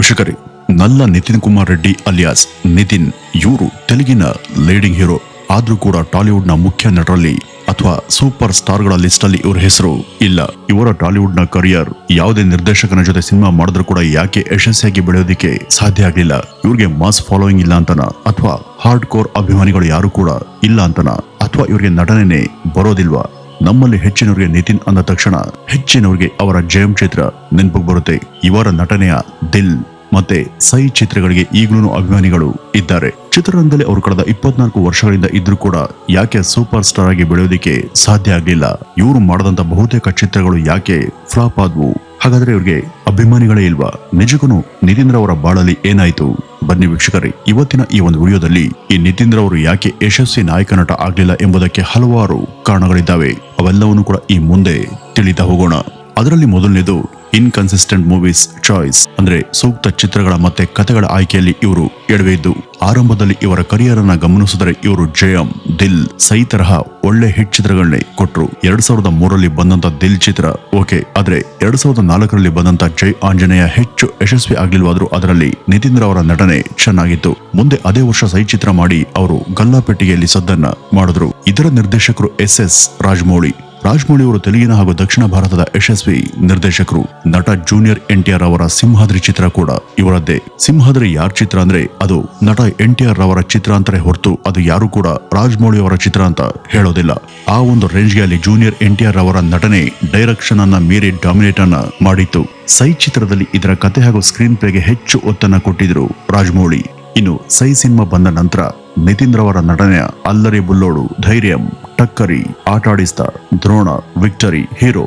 ವೀಕ್ಷಕರೇ, ನಲ್ಲ ನಿತಿನ್ ಕುಮಾರ್ ರೆಡ್ಡಿ ಅಲಿಯಾಸ್ ನಿತಿನ್ ಇವರು ತೆಲುಗಿನ ಲೀಡಿಂಗ್ ಹೀರೋ. ಆದ್ರೂ ಕೂಡ ಟಾಲಿವುಡ್ ನ ಮುಖ್ಯ ನಟರಲ್ಲಿ ಅಥವಾ ಸೂಪರ್ ಸ್ಟಾರ್ ಗಳ ಲಿಸ್ಟ್ ಅಲ್ಲಿ ಇವರ ಹೆಸರು ಇಲ್ಲ. ಇವರ ಟಾಲಿವುಡ್ ನ ಕರಿಯರ್ ಯಾವುದೇ ನಿರ್ದೇಶಕನ ಜೊತೆ ಸಿನಿಮಾ ಮಾಡಿದ್ರು ಕೂಡ ಯಾಕೆ ಯಶಸ್ವಿಯಾಗಿ ಬೆಳೆಯೋದಿಕ್ಕೆ ಸಾಧ್ಯ ಆಗ್ಲಿಲ್ಲ? ಇವ್ರಿಗೆ ಮಾಸ್ ಫಾಲೋಯಿಂಗ್ ಇಲ್ಲ ಅಂತನ, ಅಥವಾ ಹಾರ್ಡ್ ಕೋರ್ ಅಭಿಮಾನಿಗಳು ಯಾರು ಕೂಡ ಇಲ್ಲ ಅಂತನ, ಅಥವಾ ಇವ್ರಿಗೆ ನಟನೆನೇ ಬರೋದಿಲ್ವಾ? ನಮ್ಮಲ್ಲಿ ಹೆಚ್ಚಿನವರಿಗೆ ನಿತಿನ್ ಅಂದ ತಕ್ಷಣ ಹೆಚ್ಚಿನವರಿಗೆ ಅವರ ಜಯಂ ಚಿತ್ರ ನೆನಪಿಗೆ ಬರುತ್ತೆ. ಇವರ ನಟನೆಯ ದಿಲ್ ಮತ್ತೆ ಸೈ ಚಿತ್ರಗಳಿಗೆ ಈಗಲೂ ಅಭಿಮಾನಿಗಳು ಇದ್ದಾರೆ. ಚಿತ್ರರಂಗದಲ್ಲಿ ಅವರು ಕಳೆದ 24 ವರ್ಷಗಳಿಂದ ಇದ್ರೂ ಕೂಡ ಯಾಕೆ ಸೂಪರ್ ಸ್ಟಾರ್ ಆಗಿ ಬೆಳೆಯೋದಿಕ್ಕೆ ಸಾಧ್ಯ ಆಗ್ಲಿಲ್ಲ? ಇವರು ಮಾಡದಂತ ಬಹುತೇಕ ಚಿತ್ರಗಳು ಯಾಕೆ ಫ್ಲಾಪ್ ಆದ್ವು? ಹಾಗಾದ್ರೆ ಇವ್ರಿಗೆ ಅಭಿಮಾನಿಗಳೇ ಇಲ್ವಾ? ನಿಜಕ್ಕೂ ನಿತಿನ್ ರವರ ಬಾಳಲ್ಲಿ ಏನಾಯ್ತು? ಬನ್ನಿ ವೀಕ್ಷಕರೇ, ಇವತ್ತಿನ ಈ ಒಂದು ವಿಡಿಯೋದಲ್ಲಿ ಈ ನಿತಿನ್ ರವರು ಯಾಕೆ ಯಶಸ್ವಿ ನಾಯಕ ನಟ ಆಗ್ಲಿಲ್ಲ ಎಂಬುದಕ್ಕೆ ಹಲವಾರು ಕಾರಣಗಳಿದ್ದಾವೆ. ಅವೆಲ್ಲವನ್ನೂ ಕೂಡ ಈ ಮುಂದೆ ತಿಳಿತಾ ಹೋಗೋಣ. ಅದರಲ್ಲಿ ಮೊದಲನೇದು ಇನ್ಕನ್ಸಿಸ್ಟೆಂಟ್ ಮೂವೀಸ್ ಚಾಯ್ಸ್, ಅಂದ್ರೆ ಸೂಕ್ತ ಚಿತ್ರಗಳ ಮತ್ತೆ ಕಥೆಗಳ ಆಯ್ಕೆಯಲ್ಲಿ ಇವರು ಎಡವೆ ಇದ್ದು. ಆರಂಭದಲ್ಲಿ ಇವರ ಕರಿಯರ್ ಅನ್ನ ಗಮನಿಸಿದರೆ ಇವರು ಜಯಂ, ದಿಲ್, ಸೈ ತರಹ ಒಳ್ಳೆ ಹಿಟ್ ಚಿತ್ರಗಳನ್ನೇ ಕೊಟ್ರು. 2003ರಲ್ಲಿ ಬಂದಂತ ದಿಲ್ ಚಿತ್ರ ಓಕೆ, ಆದ್ರೆ 2004ರಲ್ಲಿ ಬಂದಂತ ಜೈ ಆಂಜನೇಯ ಹೆಚ್ಚು ಯಶಸ್ವಿ ಆಗ್ಲಿಲ್ವಾದ್ರೂ ಅದರಲ್ಲಿ ನಿತಿನ್ ರವರ ನಟನೆ ಚೆನ್ನಾಗಿತ್ತು. ಮುಂದೆ ಅದೇ ವರ್ಷ ಸೈ ಚಿತ್ರ ಮಾಡಿ ಅವರು ಗಲ್ಲಾಪೆಟ್ಟಿಗೆಯಲ್ಲಿ ಸದ್ದನ್ನ ಮಾಡಿದ್ರು. ಇದರ ನಿರ್ದೇಶಕರು ಎಸ್ ರಾಜಮೌಳಿ ಅವರು ತೆಲುಗಿನ ಹಾಗೂ ದಕ್ಷಿಣ ಭಾರತದ ಯಶಸ್ವಿ ನಿರ್ದೇಶಕರು. ನಟ ಜೂನಿಯರ್ NTR ಅವರ ಸಿಂಹಾದ್ರಿ ಚಿತ್ರ ಕೂಡ ಇವರದ್ದೇ. ಸಿಂಹಾದ್ರಿ ಯಾರ ಚಿತ್ರ ಅಂದ್ರೆ ಅದು ನಟ NTR ಅವರ ಚಿತ್ರ ಅಂತಾರೆ ಹೊರತು ಅದು ಯಾರು ಕೂಡ ರಾಜಮೌಳಿ ಅವರ ಚಿತ್ರ ಅಂತ ಹೇಳೋದಿಲ್ಲ. ಆ ಒಂದು ರೇಂಜ್ಗೆ ಅಲ್ಲಿ ಜೂನಿಯರ್ NTR ಅವರ ನಟನೆ ಡೈರೆಕ್ಷನ್ ಅನ್ನ ಮೀರಿ ಡಾಮಿನೇಟ್ ಅನ್ನ ಮಾಡಿತ್ತು. ಸೈ ಚಿತ್ರದಲ್ಲಿ ಇದರ ಕತೆ ಹಾಗೂ ಸ್ಕ್ರೀನ್ ಪ್ಲೇಗೆ ಹೆಚ್ಚು ಒತ್ತನ್ನ ಕೊಟ್ಟಿದ್ರು ರಾಜಮೌಳಿ. ಇನ್ನು ಸೈ ಸಿನಿಮಾ ಬಂದ ನಂತರ ನಿತಿನ್ ರವರ ನಟನೆಯ ಅಲ್ಲರಿ ಬುಲ್ಲೋಡು, ಧೈರ್ಯಂ, ಟಕ್ಕರಿ, ಆಟಾಡಿಸ್ತ, ದ್ರೋಣ, ವಿಕ್ಟರಿ, ಹೀರೋ,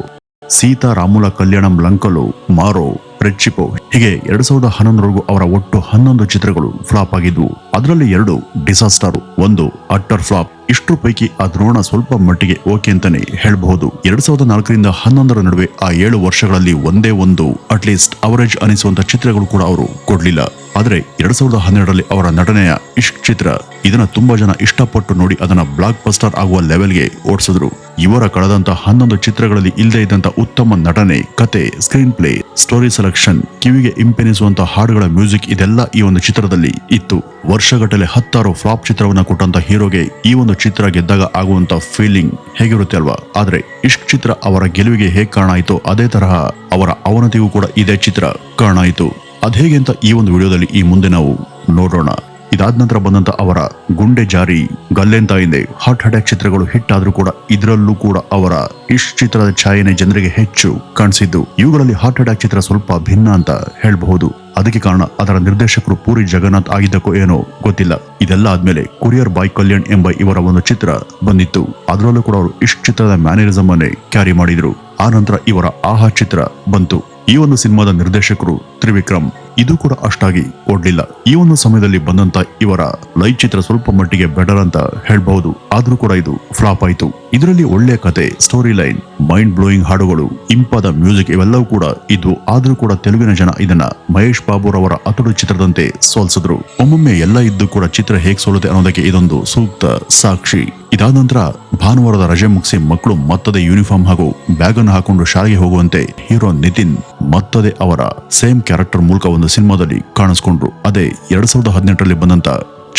ಸೀತಾ ರಾಮುಲ ಕಲ್ಯಾಣಂ, ಲಂಕಲು, ಮಾರೋ, ಪ್ರೆಚ್ಚಿಪೋ ಹೀಗೆ 2011ವರೆಗೂ ಅವರ ಒಟ್ಟು 11 ಚಿತ್ರಗಳು ಫ್ಲಾಪ್ ಆಗಿದ್ವು. ಅದರಲ್ಲಿ 2 ಡಿಸಾಸ್ಟರ್, 1 ಅಟ್ಟರ್ ಫ್ಲಾಪ್. ಇಷ್ಟರ ಪೈಕಿ ಆ ದ್ರೋಣ ಸ್ವಲ್ಪ ಮಟ್ಟಿಗೆ ಓಕೆ ಅಂತಾನೆ ಹೇಳ್ಬಹುದು. 2004ರಿಂದ 2011ರ ನಡುವೆ ಆ 7 ವರ್ಷಗಳಲ್ಲಿ ಒಂದೇ ಒಂದು ಅಟ್ಲೀಸ್ಟ್ ಅವರೇಜ್ ಅನಿಸುವಂತ ಚಿತ್ರಗಳು ಕೂಡ ಅವರು ಕೊಡ್ಲಿಲ್ಲ. ಆದ್ರೆ 2012ರಲ್ಲಿ ಅವರ ನಟನೆಯ ಇಷ್ಕ್ ಚಿತ್ರ, ಇದನ್ನ ತುಂಬಾ ಜನ ಇಷ್ಟಪಟ್ಟು ನೋಡಿ ಅದನ್ನ ಬ್ಲಾಕ್ ಬಸ್ಟರ್ ಆಗುವ ಲೆವೆಲ್ಗೆ ಓಡಿಸಿದ್ರು. ಇವರ ಕಳೆದಂತ 11 ಚಿತ್ರಗಳಲ್ಲಿ ಇಲ್ಲದೆ ಇದ್ದಂತ ಉತ್ತಮ ನಟನೆ, ಕತೆ, ಸ್ಕ್ರೀನ್ ಪ್ಲೇ, ಸ್ಟೋರಿ ಸೆಲೆಕ್ಷನ್, ಕಿವಿಗೆ ಇಂಪೆನಿಸುವಂತ ಹಾಡುಗಳ ಮ್ಯೂಸಿಕ್ ಇದೆಲ್ಲ ಈ ಒಂದು ಚಿತ್ರದಲ್ಲಿ ಇತ್ತು. ವರ್ಷಗಟ್ಟಲೆ 10 ಫ್ಲಾಪ್ ಚಿತ್ರವನ್ನ ಕೊಟ್ಟಂತ ಹೀರೋಗೆ ಈ ಒಂದು ಚಿತ್ರ ಗೆದ್ದಾಗ ಆಗುವಂತ ಫೀಲಿಂಗ್ ಹೇಗಿರುತ್ತೆ ಅಲ್ವಾ? ಆದ್ರೆ ಇಷ್ಕ್ ಚಿತ್ರ ಅವರ ಗೆಲುವಿಗೆ ಹೇಗೆ ಕಾರಣ ಆಯ್ತು ಅದೇ ತರಹ ಅವರ ಅವನತಿಗೂ ಕೂಡ ಇದೇ ಚಿತ್ರ ಕಾರಣ ಆಯ್ತು. ಅದೇಗೆ ಅಂತ ಈ ಒಂದು ವಿಡಿಯೋದಲ್ಲಿ ಈ ಮುಂದೆ ನಾವು ನೋಡೋಣ. ಇದಾದ ನಂತರ ಬಂದಂತ ಅವರ ಗುಂಡೆ ಜಾರಿ, ಗಲ್ಲೆಂತಾಯಿಂದೆ, ಹಾರ್ಟ್ ಅಟ್ಯಾಕ್ ಚಿತ್ರಗಳು ಹಿಟ್ ಆದ್ರೂ ಕೂಡ ಇದರಲ್ಲೂ ಕೂಡ ಅವರ ಇಷ್ಕ್ ಚಿತ್ರದ ಛಾಯೆನೆ ಜನರಿಗೆ ಹೆಚ್ಚು ಕಾಣಿಸಿದ್ದು. ಇವುಗಳಲ್ಲಿ ಹಾರ್ಟ್ ಅಟ್ಯಾಕ್ ಚಿತ್ರ ಸ್ವಲ್ಪ ಭಿನ್ನ ಅಂತ ಹೇಳಬಹುದು. ಅದಕ್ಕೆ ಕಾರಣ ಅದರ ನಿರ್ದೇಶಕರು ಪೂರಿ ಜಗನ್ನಾಥ್ ಆಗಿದ್ದಕ್ಕೋ ಏನೋ ಗೊತ್ತಿಲ್ಲ. ಇದೆಲ್ಲ ಆದ್ಮೇಲೆ ಕೊರಿಯರ್ ಬಾಯ್ ಕಲ್ಯಾಣ್ ಎಂಬ ಇವರ ಒಂದು ಚಿತ್ರ ಬಂದಿತ್ತು. ಅದರಲ್ಲೂ ಕೂಡ ಅವರು ಇಷ್ಕ್ ಚಿತ್ರದ ಮ್ಯಾನರಿಸಮ್ ಅನ್ನೇ ಕ್ಯಾರಿ ಮಾಡಿದ್ರು. ಆ ನಂತರ ಇವರ ಆಹಾ ಚಿತ್ರ ಬಂತು. ಈ ಒಂದು ಸಿನಿಮಾದ ನಿರ್ದೇಶಕರು ತ್ರಿವಿಕ್ರಮ್. ಇದು ಕೂಡ ಅಷ್ಟಾಗಿ ಓಡ್ಲಿಲ್ಲ. ಈ ಒಂದು ಸಮಯದಲ್ಲಿ ಬಂದಂತ ಇವರ ಲೈ ಚಿತ್ರ ಸ್ವಲ್ಪ ಮಟ್ಟಿಗೆ ಬೆಟರ್ ಅಂತ ಹೇಳ್ಬಹುದು. ಆದ್ರೂ ಕೂಡ ಇದು ಫ್ಲಾಪ್ ಆಯ್ತು. ಇದರಲ್ಲಿ ಒಳ್ಳೆಯ ಕತೆ, ಸ್ಟೋರಿ ಲೈನ್, ಮೈಂಡ್ ಬ್ಲೋಯಿಂಗ್ ಹಾಡುಗಳು, ಇಂಪಾದ ಮ್ಯೂಸಿಕ್ ಇವೆಲ್ಲವೂ ಕೂಡ ಇದ್ವು. ಆದ್ರೂ ಕೂಡ ತೆಲುಗಿನ ಜನ ಇದನ್ನ ಮಹೇಶ್ ಬಾಬು ರವರ ಅತಡು ಚಿತ್ರದಂತೆ ಸೋಲ್ಸಿದ್ರು. ಒಮ್ಮೊಮ್ಮೆ ಎಲ್ಲ ಇದ್ದು ಕೂಡ ಚಿತ್ರ ಹೇಗ್ ಸೋಲುತ್ತೆ ಅನ್ನೋದಕ್ಕೆ ಇದೊಂದು ಸೂಕ್ತ ಸಾಕ್ಷಿ. ಇದಾದ ನಂತರ ಭಾನುವಾರದ ರಜೆ ಮುಗಿಸಿ ಮಕ್ಕಳು ಮತ್ತದೇ ಯೂನಿಫಾರ್ಮ್ ಹಾಗೂ ಬ್ಯಾಗ್ ಅನ್ನು ಹಾಕೊಂಡು ಶಾಲೆಗೆ ಹೋಗುವಂತೆ ಹೀರೋ ನಿತಿನ್ ಮತ್ತದೇ ಅವರ ಸೇಮ್ ಕ್ಯಾರೆಕ್ಟರ್ ಮೂಲಕ ಒಂದು ಸಿನಿಮಾದಲ್ಲಿ ಕಾಣಿಸ್ಕೊಂಡ್ರು. ಅದೇ 2018ರಲ್ಲಿ ಬಂದಂತ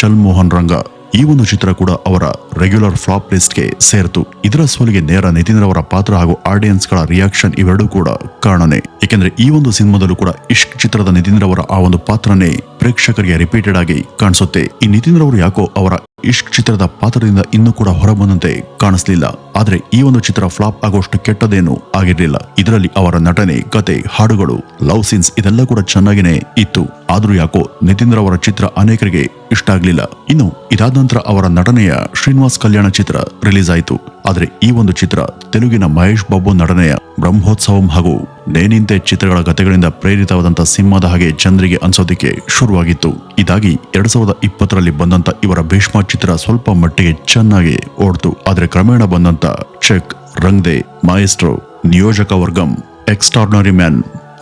ಚಲ್ ಮೋಹನ್ ರಂಗ. ಈ ಒಂದು ಚಿತ್ರ ಕೂಡ ಅವರ ರೆಗ್ಯುಲರ್ ಫ್ಲಾಪ್ ಲಿಸ್ಟ್ಗೆ ಸೇರ್ತು. ಇದರ ಸೋಲಿಗೆ ನೇರ ನಿತಿನ್ ರವರ ಪಾತ್ರ ಹಾಗೂ ಆಡಿಯನ್ಸ್ ಗಳ ರಿಯಾಕ್ಷನ್ ಇವೆರಡೂ ಕೂಡ ಕಾರಣನೇ. ಏಕೆಂದ್ರೆ ಈ ಒಂದು ಸಿನಿಮಾದಲ್ಲೂ ಕೂಡ ಇಷ್ಕ್ ಚಿತ್ರದ ನಿತಿನ್ ರವರ ಆ ಒಂದು ಪಾತ್ರನೇ ಪ್ರೇಕ್ಷಕರಿಗೆ ರಿಪೀಟೆಡ್ ಆಗಿ ಕಾಣಿಸುತ್ತೆ. ಈ ನಿತಿನ್ ರವರು ಯಾಕೋ ಅವರ ಇಷ್ಕ್ ಚಿತ್ರದ ಪಾತ್ರದಿಂದ ಇನ್ನೂ ಕೂಡ ಹೊರಬಂದಂತೆ ಕಾಣಿಸ್ಲಿಲ್ಲ. ಆದ್ರೆ ಈ ಒಂದು ಚಿತ್ರ ಫ್ಲಾಪ್ ಆಗೋಷ್ಟು ಕೆಟ್ಟದೇನು ಆಗಿರ್ಲಿಲ್ಲ. ಇದರಲ್ಲಿ ಅವರ ನಟನೆ, ಕತೆ, ಹಾಡುಗಳು, ಲವ್ ಸೀನ್ಸ್ ಇದೆಲ್ಲ ಕೂಡ ಚೆನ್ನಾಗಿನೇ ಇತ್ತು. ಆದ್ರೂ ಯಾಕೋ ನಿತಿನ್ ರವರ ಚಿತ್ರ ಅನೇಕರಿಗೆ ಇಷ್ಟ ಆಗ್ಲಿಲ್ಲ. ಇನ್ನು ಇದಾದ ನಂತರ ಅವರ ನಟನೆಯ ಶ್ರೀನಿವಾಸ್ ಕಲ್ಯಾಣ ಚಿತ್ರ ರಿಲೀಸ್ ಆಯಿತು. ಆದ್ರೆ ಈ ಒಂದು ಚಿತ್ರ ತೆಲುಗಿನ ಮಹೇಶ್ ಬಾಬು ನಟನೆಯ ಬ್ರಹ್ಮೋತ್ಸವಂ ಹಾಗೂ ನೇನಿಂತೆ ಚಿತ್ರಗಳ ಕಥೆಗಳಿಂದ ಪ್ರೇರಿತವಾದಂತ ಸಿನಿಮಾದ ಹಾಗೆ ಜನರಿಗೆ ಅನ್ಸೋದಿಕ್ಕೆ ಶುರುವಾಗಿತ್ತು. ಇದಾಗಿ 2020ರಲ್ಲಿ ಬಂದಂತ ಇವರ ಭೀಷ್ಮ ಚಿತ್ರ ಸ್ವಲ್ಪ ಮಟ್ಟಿಗೆ ಚೆನ್ನಾಗಿ ಓಡ್ತು. ಆದ್ರೆ ಕ್ರಮೇಣ ಬಂದಂತ ಚೆಕ್, ರಂಗ್ದೆ, ಮಾಯಸ್ಟ್ರೋ, ನಿಯೋಜಕ ವರ್ಗಂ, ಎಕ್ಸ್ಟ್ರಾರ್ಡಿನರಿ ಮ್ಯಾನ್,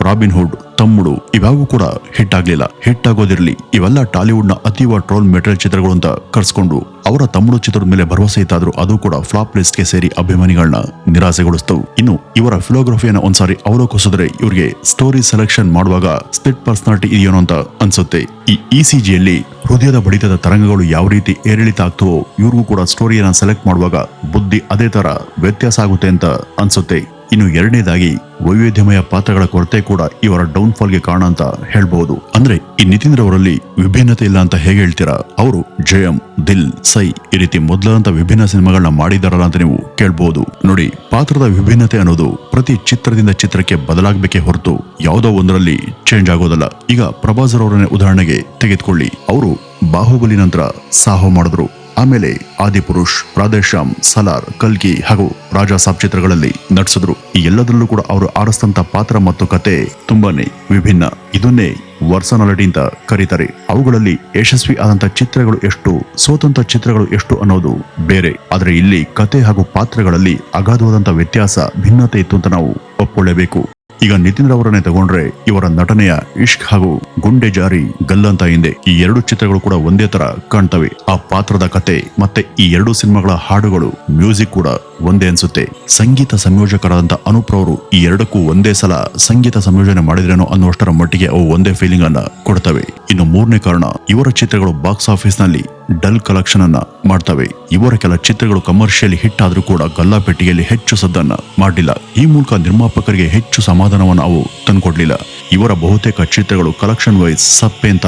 ರಾಬಿನ್ ಹುಡ್, ತಮ್ಮುಡು ಇವ್ಯಾವು ಕೂಡ ಹಿಟ್ ಆಗ್ಲಿಲ್ಲ. ಹಿಟ್ ಆಗೋದಿರ್ಲಿ, ಇವೆಲ್ಲ ಟಾಲಿವುಡ್ ನ ಅತೀವ ಟ್ರೋಲ್ ಮೆಟೀರಿಯಲ್ ಚಿತ್ರಗಳು ಅಂತ ಕರ್ಸ್ಕೊಂಡು ಅವರ ತಮ್ಮುಡು ಚಿತ್ರದ ಮೇಲೆ ಭರವಸೆ ಇತ್ತಾದ್ರೂ ಅದು ಕೂಡ ಫ್ಲಾಪ್ ಲಿಸ್ಟ್ ಗೆ ಸೇರಿ ಅಭಿಮಾನಿಗಳನ್ನ ನಿರಾಸೆಗೊಳಿಸ್ತವು. ಇನ್ನು ಇವರ ಫಿಲೋಗ್ರಫಿಯನ್ನ ಒಂದ್ಸಾರಿ ಅವಲೋಕಿಸಿದ್ರೆ ಇವರಿಗೆ ಸ್ಟೋರಿ ಸೆಲೆಕ್ಷನ್ ಮಾಡುವಾಗ ಸ್ಪ್ಲಿಟ್ ಪರ್ಸನಾಲಿಟಿ ಇದೆಯೇನೋ ಅಂತ ಅನ್ಸುತ್ತೆ. ಈ ಇಸಿಜಿಯಲ್ಲಿ ಹೃದಯದ ಬಡಿತದ ತರಂಗಗಳು ಯಾವ ರೀತಿ ಏರಿಳಿತ ಆಗ್ತವೋ ಇವ್ರಿಗೂ ಕೂಡ ಸ್ಟೋರಿಯನ್ನ ಸೆಲೆಕ್ಟ್ ಮಾಡುವಾಗ ಬುದ್ಧಿ ಅದೇ ತರ ವ್ಯತ್ಯಾಸ ಆಗುತ್ತೆ ಅಂತ ಅನ್ಸುತ್ತೆ. ಇನ್ನು ಎರಡನೇದಾಗಿ ವೈವಿಧ್ಯಮಯ ಪಾತ್ರಗಳ ಕೊರತೆ ಕೂಡ ಇವರ ಡೌನ್ ಫಾಲ್ ಗೆ ಕಾರಣ ಅಂತ ಹೇಳ್ಬಹುದು. ಅಂದ್ರೆ ಈ ನಿತಿನ್ ರವರಲ್ಲಿ ವಿಭಿನ್ನತೆ ಇಲ್ಲ ಅಂತ ಹೇಗೆ ಹೇಳ್ತೀರಾ? ಅವರು ಜಯಂ, ದಿಲ್, ಸೈ ಈ ರೀತಿ ಮೊದಲಾದಂತ ವಿಭಿನ್ನ ಸಿನಿಮಾಗಳನ್ನ ಮಾಡಿದಾರಲ್ಲ ಅಂತ ನೀವು ಕೇಳ್ಬಹುದು. ನೋಡಿ, ಪಾತ್ರದ ವಿಭಿನ್ನತೆ ಅನ್ನೋದು ಪ್ರತಿ ಚಿತ್ರದಿಂದ ಚಿತ್ರಕ್ಕೆ ಬದಲಾಗಬೇಕೇ ಹೊರತು ಯಾವುದೋ ಒಂದರಲ್ಲಿ ಚೇಂಜ್ ಆಗೋದಲ್ಲ. ಈಗ ಪ್ರಭಾಸ್ ಅವರನ್ನೇ ಉದಾಹರಣೆಗೆ ತೆಗೆದುಕೊಳ್ಳಿ. ಅವರು ಬಾಹುಬಲಿ ನಂತರ ಸಾಹೋ ಮಾಡಿದ್ರು. ಆಮೇಲೆ ಆದಿಪುರುಷ್, ರಾಧೇಶ್ಯಾಮ್, ಸಲಾರ್, ಕಲ್ಕಿ ಹಾಗೂ ರಾಜಾ ಸಾಬ್ ಚಿತ್ರಗಳಲ್ಲಿ ನಟಿಸಿದ್ರು. ಈ ಎಲ್ಲದರಲ್ಲೂ ಕೂಡ ಅವರು ಆರಿಸಿದಂತ ಪಾತ್ರ ಮತ್ತು ಕತೆ ತುಂಬಾನೇ ವಿಭಿನ್ನ. ಇದನ್ನೇ ವರ್ಸನಾಲಿಟಿ ಅಂತ ಕರೀತಾರೆ. ಅವುಗಳಲ್ಲಿ ಯಶಸ್ವಿ ಆದಂತ ಚಿತ್ರಗಳು ಎಷ್ಟು, ಸ್ವತಂತ್ರ ಚಿತ್ರಗಳು ಎಷ್ಟು ಅನ್ನೋದು ಬೇರೆ. ಆದ್ರೆ ಇಲ್ಲಿ ಕತೆ ಹಾಗೂ ಪಾತ್ರಗಳಲ್ಲಿ ಅಗಾಧವಾದಂತ ವ್ಯತ್ಯಾಸ, ಭಿನ್ನತೆ ಇತ್ತು ಅಂತ ನಾವು ಒಪ್ಕೊಳ್ಳೇಬೇಕು. ಈಗ ನಿತಿನ್ ರವರನ್ನೇ ತಗೊಂಡ್ರೆ ಇವರ ನಟನೆಯ ಇಷ್ಕ್ ಹಾಗೂ ಗುಂಡೆ ಜಾರಿ, ಗಲ್ಲಂತ ಹಿಂದೆ ಈ ಎರಡು ಚಿತ್ರಗಳು ಕೂಡ ಒಂದೇ ತರ ಕಾಣ್ತವೆ. ಆ ಪಾತ್ರದ ಕತೆ ಮತ್ತೆ ಈ ಎರಡು ಸಿನಿಮಾಗಳ ಹಾಡುಗಳು, ಮ್ಯೂಸಿಕ್ ಕೂಡ ಒಂದೇ ಅನ್ಸುತ್ತೆ. ಸಂಗೀತ ಸಂಯೋಜಕರಾದಂತ ಅನೂಪ್ ರವರು ಈ ಎರಡಕ್ಕೂ ಒಂದೇ ಸಲ ಸಂಗೀತ ಸಂಯೋಜನೆ ಮಾಡಿದ್ರೇನೋ ಅನ್ನುವಷ್ಟರ ಮಟ್ಟಿಗೆ ಅವು ಒಂದೇ ಫೀಲಿಂಗ್ ಅನ್ನ ಕೊಡ್ತವೆ. ಇನ್ನು ಮೂರನೇ ಕಾರಣ, ಇವರ ಚಿತ್ರಗಳು ಬಾಕ್ಸ್ ಆಫೀಸ್ ನಲ್ಲಿ ಡಲ್ ಕಲೆಕ್ಷನ್ ಅನ್ನ ಮಾಡ್ತವೆ. ಇವರ ಕೆಲ ಚಿತ್ರಗಳು ಕಮರ್ಷಿಯಲಿ ಹಿಟ್ ಆದ್ರೂ ಕೂಡ ಗಲ್ಲಾಪೆಟ್ಟಿಗೆಯಲ್ಲಿ ಹೆಚ್ಚು ಸದ್ದನ್ನ ಮಾಡಲಿಲ್ಲ. ಈ ಮೂಲಕ ನಿರ್ಮಾಪಕರಿಗೆ ಹೆಚ್ಚು ಸಮಾಧಾನವನ್ನು ಅವು ತಂದ್ಕೊಡ್ಲಿಲ್ಲ. ಇವರ ಬಹುತೇಕ ಚಿತ್ರಗಳು ಕಲೆಕ್ಷನ್ ವೈಸ್ ಸಪ್ಪೆ ಅಂತ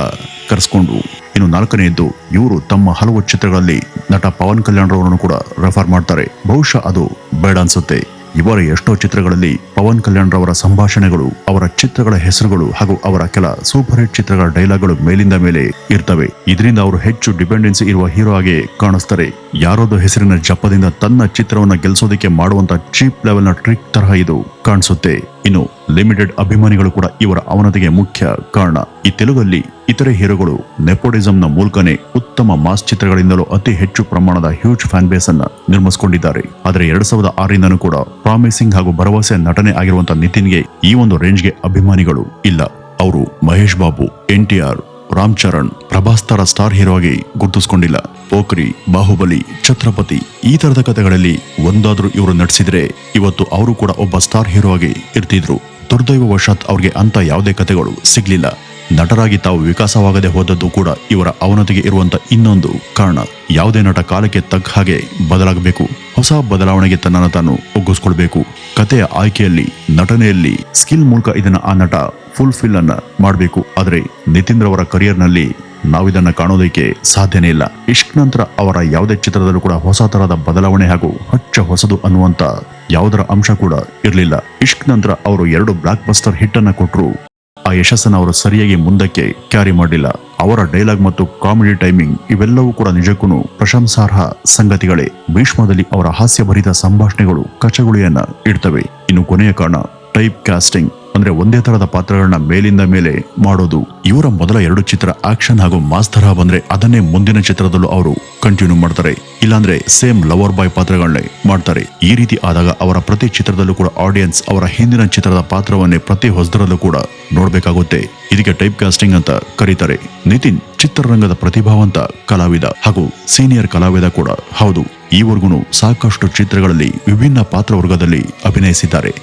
ಕರೆಸ್ಕೊಂಡು. ಇನ್ನು ನಾಲ್ಕನೆಯದ್ದು, ಇವರು ತಮ್ಮ ಹಲವು ಚಿತ್ರಗಳಲ್ಲಿ ನಟ ಪವನ್ ಕಲ್ಯಾಣ್ ರವರನ್ನು ಕೂಡ ರೆಫರ್ ಮಾಡ್ತಾರೆ. ಬಹುಶಃ ಅದು ಬೇಡ ಅನ್ಸುತ್ತೆ. ಇವರ ಎಷ್ಟೋ ಚಿತ್ರಗಳಲ್ಲಿ ಪವನ್ ಕಲ್ಯಾಣ್ ರವರ ಸಂಭಾಷಣೆಗಳು, ಅವರ ಚಿತ್ರಗಳ ಹೆಸರುಗಳು ಹಾಗೂ ಅವರ ಕೆಲ ಸೂಪರ್ ಹಿಟ್ ಚಿತ್ರಗಳ ಡೈಲಾಗ್ಗಳು ಮೇಲಿಂದ ಮೇಲೆ ಇರ್ತವೆ. ಇದರಿಂದ ಅವರು ಹೆಚ್ಚು ಡಿಪೆಂಡೆನ್ಸಿ ಇರುವ ಹೀರೋ ಆಗಿ ಕಾಣಿಸ್ತಾರೆ. ಯಾರೋದು ಹೆಸರಿನ ಜಪದಿಂದ ತನ್ನ ಚಿತ್ರವನ್ನ ಗೆಲ್ಸೋದಕ್ಕೆ ಮಾಡುವಂತ ಚೀಪ್ ಲೆವೆಲ್ ನ ಟ್ರಿಕ್ ತರಹ ಇದು ಕಾಣಿಸುತ್ತೆ. ಇನ್ನು ಲಿಮಿಟೆಡ್ ಅಭಿಮಾನಿಗಳು ಕೂಡ ಇವರ ಅವನತಿಗೆ ಮುಖ್ಯ ಕಾರಣ. ಈ ತೆಲುಗಲ್ಲಿ ಇತರೆ ಹೀರೋಗಳು ನೆಪೋಟಿಸಂ ನ ಮೂಲಕನೇ ಉತ್ತಮ ಮಾಸ್ ಚಿತ್ರಗಳಿಂದಲೂ ಅತಿ ಹೆಚ್ಚು ಪ್ರಮಾಣದ ಹ್ಯೂಜ್ ಫ್ಯಾನ್ ಬೇಸ್ ಅನ್ನ ನಿರ್ಮಿಸಿಕೊಂಡಿದ್ದಾರೆ. ಆದ್ರೆ 2006ರಿಂದನೂ ಕೂಡ ಪ್ರಾಮಿಸಿಂಗ್ ಹಾಗೂ ಭರವಸೆ ನಟನೆ ಆಗಿರುವಂತಹ ನಿತಿನ್ಗೆ ಈ ಒಂದು ರೇಂಜ್ಗೆ ಅಭಿಮಾನಿಗಳು ಇಲ್ಲ. ಅವರು ಮಹೇಶ್ ಬಾಬು, NTR, ರಾಮ್ ಚರಣ್, ಪ್ರಭಾಸ್ ತರ ಸ್ಟಾರ್ ಹೀರೋ ಆಗಿ ಗುರುತಿಸಿಕೊಂಡಿಲ್ಲ. ಪೋಖ್ರಿ, ಬಾಹುಬಲಿ, ಛತ್ರಪತಿ ಈ ತರದ ಕಥೆಗಳಲ್ಲಿ ಒಂದಾದ್ರೂ ಇವರು ನಟಿಸಿದ್ರೆ ಇವತ್ತು ಅವರು ಕೂಡ ಒಬ್ಬ ಸ್ಟಾರ್ ಹೀರೋ ಆಗಿ ಇರ್ತಿದ್ರು. ದುರ್ದೈವವಶಾತ್ ಅವ್ರಿಗೆ ಅಂತ ಯಾವುದೇ ಕಥೆಗಳು ಸಿಗ್ಲಿಲ್ಲ. ನಟರಾಗಿ ತಾವು ವಿಕಾಸವಾಗದೆ ಹೋದದ್ದು ಕೂಡ ಇವರ ಅವನತಿಗೆ ಇರುವಂತ ಇನ್ನೊಂದು ಕಾರಣ. ಯಾವುದೇ ನಟ ಕಾಲಕ್ಕೆ ತಕ್ಕ ಹಾಗೆ ಬದಲಾಗಬೇಕು. ಹೊಸ ಬದಲಾವಣೆಗೆ ತನ್ನನ್ನು ತಾನು ಒಗ್ಗಿಸ್ಕೊಳ್ಬೇಕು. ಕಥೆಯ ಆಯ್ಕೆಯಲ್ಲಿ, ನಟನೆಯಲ್ಲಿ, ಸ್ಕಿಲ್ ಮೂಲಕ ಇದನ್ನ ಆ ನಟ ಫುಲ್ಫಿಲ್ ಅನ್ನ ಮಾಡಬೇಕು. ಆದ್ರೆ ನಿತಿನ್ ರವರ ಕರಿಯರ್ ನಲ್ಲಿ ನಾವಿದನ್ನ ಕಾಣೋದಕ್ಕೆ ಸಾಧ್ಯನೇ ಇಲ್ಲ. ಇಷ್ಕ್ ನಂತರ ಅವರ ಯಾವುದೇ ಚಿತ್ರದಲ್ಲೂ ಕೂಡ ಹೊಸ ತರಹದ ಬದಲಾವಣೆ ಹಾಗೂ ಹೊಚ್ಚ ಹೊಸದು ಅನ್ನುವಂತ ಯಾವುದರ ಅಂಶ ಕೂಡ ಇರಲಿಲ್ಲ. ಇಷ್ಕ್ ನಂತರ ಅವರು 2 ಬ್ಲಾಕ್ ಬಸ್ಟರ್ ಹಿಟ್ ಅನ್ನ ಕೊಟ್ಟರು. ಆ ಯಶಸ್ಸನ್ನು ಅವರು ಸರಿಯಾಗಿ ಮುಂದಕ್ಕೆ ಕ್ಯಾರಿ ಮಾಡಲಿಲ್ಲ. ಅವರ ಡೈಲಾಗ್ ಮತ್ತು ಕಾಮಿಡಿ ಟೈಮಿಂಗ್ ಇವೆಲ್ಲವೂ ಕೂಡ ನಿಜಕ್ಕೂ ಪ್ರಶಂಸಾರ್ಹ ಸಂಗತಿಗಳೇ. ಭೀಷ್ಮದಲ್ಲಿ ಅವರ ಹಾಸ್ಯಭರಿತ ಸಂಭಾಷಣೆಗಳು ಕಚಗುಳಿಯನ್ನ ಇಡ್ತವೆ. ಇನ್ನು ಕೊನೆಯ ಕಾರಣ, ಟೈಪ್ ಕಾಸ್ಟಿಂಗ್. ಅಂದ್ರೆ ಒಂದೇ ತರಹದ ಪಾತ್ರಗಳನ್ನ ಮೇಲಿಂದ ಮೇಲೆ ಮಾಡೋದು. ಇವರ ಮೊದಲ 2 ಚಿತ್ರ ಆಕ್ಷನ್ ಹಾಗೂ ಮಾಸ್ ತರಹ ಬಂದ್ರೆ ಅದನ್ನೇ ಮುಂದಿನ ಚಿತ್ರದಲ್ಲೂ ಅವರು ಕಂಟಿನ್ಯೂ ಮಾಡ್ತಾರೆ. ಇಲ್ಲಾಂದ್ರೆ ಸೇಮ್ ಲವರ್ ಬಾಯ್ ಪಾತ್ರಗಳನ್ನೇ ಮಾಡ್ತಾರೆ. ಈ ರೀತಿ ಆದಾಗ ಅವರ ಪ್ರತಿ ಚಿತ್ರದಲ್ಲೂ ಕೂಡ ಆಡಿಯನ್ಸ್ ಅವರ ಹಿಂದಿನ ಚಿತ್ರದ ಪಾತ್ರವನ್ನೇ ಪ್ರತಿ ಹೊಸದರಲ್ಲೂ ಕೂಡ ನೋಡ್ಬೇಕಾಗುತ್ತೆ. ಇದಕ್ಕೆ ಟೈಪ್ ಕಾಸ್ಟಿಂಗ್ ಅಂತ ಕರೀತಾರೆ. ನಿತಿನ್ ಚಿತ್ರರಂಗದ ಪ್ರತಿಭಾವಂತ ಕಲಾವಿದ ಹಾಗೂ ಸೀನಿಯರ್ ಕಲಾವಿದ ಕೂಡ ಹೌದು. ಈವರೆಗೂ ಸಾಕಷ್ಟು ಚಿತ್ರಗಳಲ್ಲಿ ವಿಭಿನ್ನ ಪಾತ್ರ ವರ್ಗದಲ್ಲಿ ಅಭಿನಯಿಸಿದ್ದಾರೆ.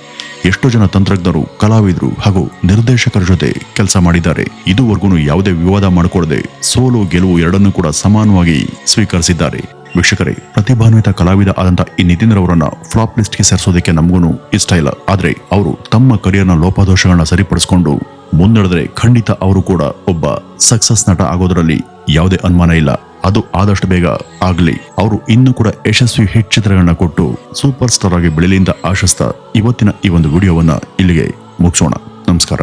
ಎಷ್ಟೋ ಜನ ತಂತ್ರಜ್ಞರು, ಕಲಾವಿದರು ಹಾಗೂ ನಿರ್ದೇಶಕರ ಜೊತೆ ಕೆಲಸ ಮಾಡಿದ್ದಾರೆ. ಇದುವರೆಗೂ ಯಾವುದೇ ವಿವಾದ ಮಾಡಿಕೊಳ್ಳದೆ ಸೋಲು ಗೆಲುವು ಎರಡನ್ನೂ ಕೂಡ ಸಮಾನವಾಗಿ ಸ್ವೀಕರಿಸಿದ್ದಾರೆ. ವೀಕ್ಷಕರೇ, ಪ್ರತಿಭಾನ್ವಿತ ಕಲಾವಿದ ಆದಂತ ಈ ನಿತಿನ್ ರವರನ್ನ ಫ್ಲಾಪ್ ಲಿಸ್ಟ್ ಗೆ ಸೇರಿಸೋದಕ್ಕೆ ನಮಗೂ ಇಷ್ಟ ಇಲ್ಲ. ಆದ್ರೆ ಅವರು ತಮ್ಮ ಕರಿಯರ್ನ ಲೋಪದೋಷಗಳನ್ನ ಸರಿಪಡಿಸಿಕೊಂಡು ಮುನ್ನಡೆದ್ರೆ ಖಂಡಿತ ಅವರು ಕೂಡ ಒಬ್ಬ ಸಕ್ಸಸ್ ನಟ ಆಗೋದ್ರಲ್ಲಿ ಯಾವುದೇ ಅನುಮಾನ ಇಲ್ಲ. ಅದು ಆದಷ್ಟು ಬೇಗ ಆಗ್ಲಿ. ಅವರು ಇನ್ನೂ ಕೂಡ ಯಶಸ್ವಿ ಹಿಟ್ ಚಿತ್ರಗಳನ್ನ ಕೊಟ್ಟು ಸೂಪರ್ ಸ್ಟಾರ್ ಆಗಿ ಬೆಳೆಯಲಿ ಅಂತ ಆಶಿಸ್ತಾ ಇವತ್ತಿನ ಈ ಒಂದು ವಿಡಿಯೋವನ್ನ ಇಲ್ಲಿಗೆ ಮುಗಿಸೋಣ. ನಮಸ್ಕಾರ.